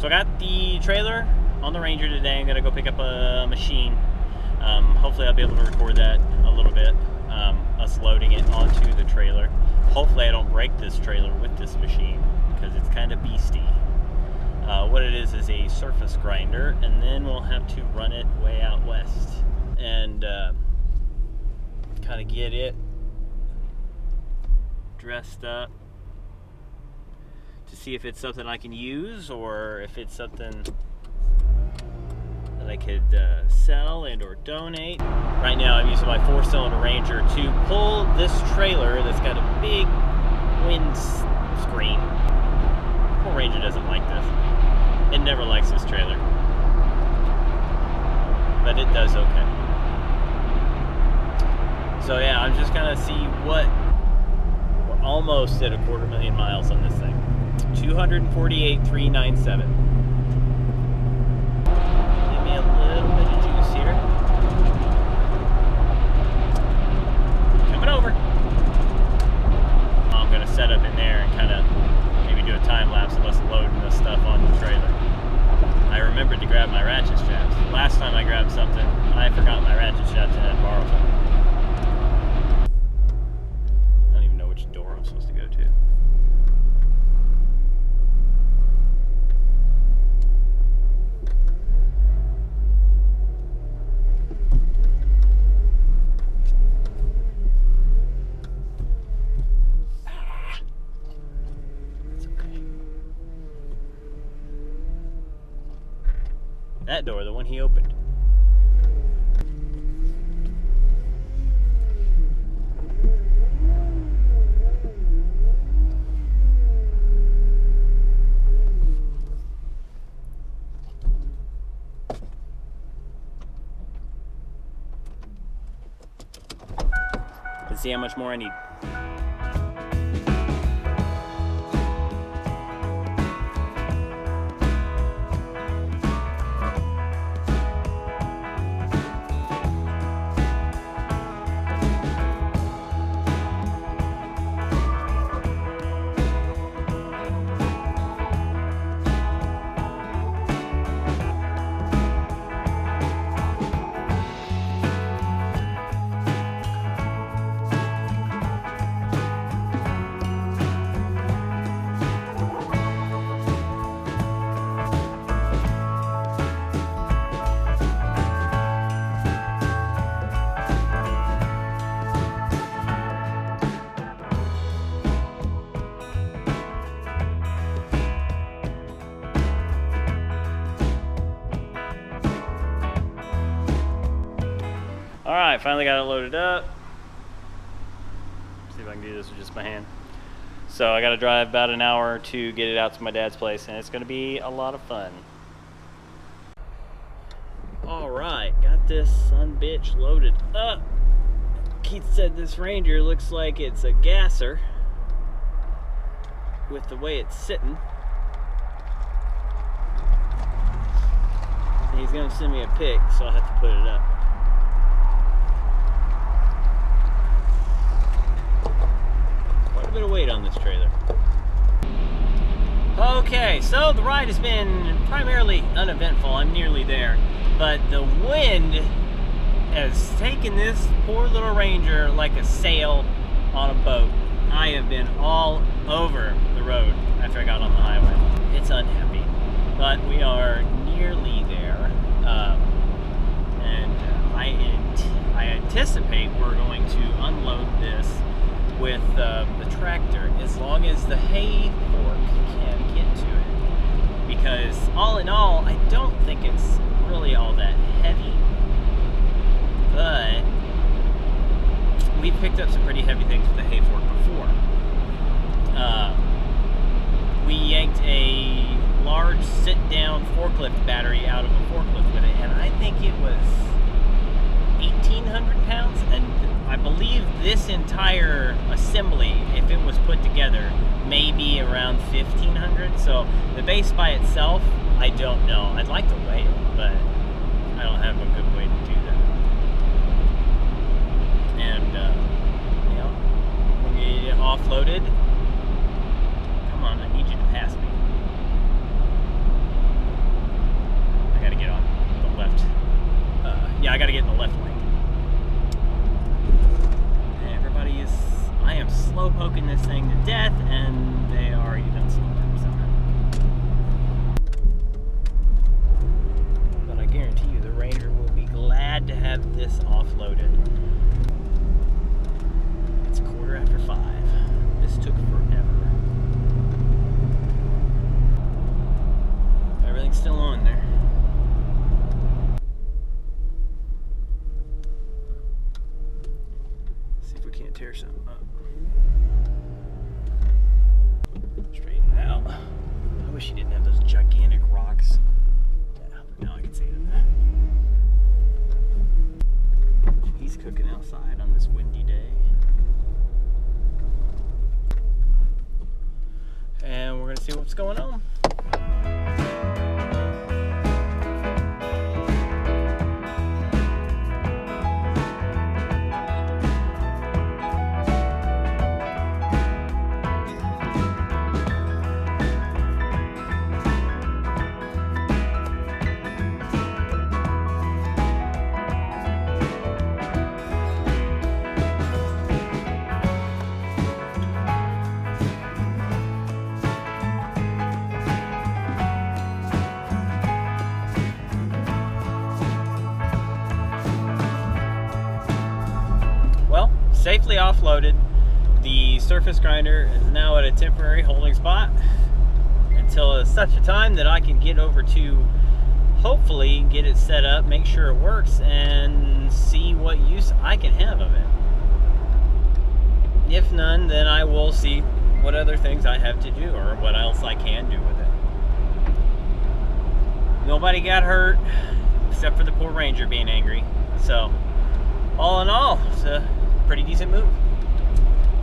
So I got the trailer on the Ranger today. I'm gonna go pick up a machine. Hopefully I'll be able to record that a little bit, us loading it onto the trailer. Hopefully I don't break this trailer with this machine because it's kind of beastie. What it is a surface grinder, and then we'll have to run it way out west and kind of get it dressed up to see if it's something I can use or if it's something that I could sell and or donate. Right now I'm using my 4-cylinder Ranger to pull this trailer that's got a big wind screen. Poor Ranger doesn't like this. It never likes this trailer, but it does okay. So yeah, I'm just gonna see what, we're almost at 250,000 miles on this thing. 248,397. Give me a little bit of juice here. Coming over. I'm gonna set up in there and kind of maybe do a time lapse of us loading this stuff on the trailer. I remembered to grab my ratchet straps. Last time I grabbed something, I forgot my ratchet straps and had to borrow something. I don't even know which door I'm supposed to go to. That door, the one he opened. Let's see how much more I need. Alright, finally got it loaded up. See if I can do this with just my hand. So I gotta drive about an hour to get it out to my dad's place, and it's gonna be a lot of fun. Alright, got this sumbitch loaded up. Keith said this Ranger looks like it's a gasser with the way it's sitting. And he's gonna send me a pic, so I'll have to put it up. Quite a bit of weight on this trailer. Okay, so the ride has been primarily uneventful. I'm nearly there. But the wind has taken this poor little Ranger like a sail on a boat. I have been all over the road after I got on the highway. It's unhappy, but we are nearly there. And I anticipate we're going to unload this with the tractor as long as the hay fork can get to it. Because all in all, I don't think it's really all that heavy. But we've picked up some pretty heavy things with the hay fork before. We yanked a large sit-down forklift battery out of a forklift with it, and I think it was 1,800 pounds, and I believe this entire assembly, if it was put together, may be around 1,500. So the base by itself, I don't know. I'd like to weigh it, but I don't have a good way to do that. And you know, when you get it offloaded, come on, I need you to pass me. They have those gigantic rocks. Yeah, now I can see it. He's cooking outside on this windy day. And we're gonna see what's going on. Safely offloaded. The surface grinder is now at a temporary holding spot until such a time that I can get over to hopefully get it set up, make sure it works, and see what use I can have of it. If none, then I will see what other things I have to do or what else I can do with it. Nobody got hurt except for the poor ranger being angry. So all in all, it's a pretty decent move.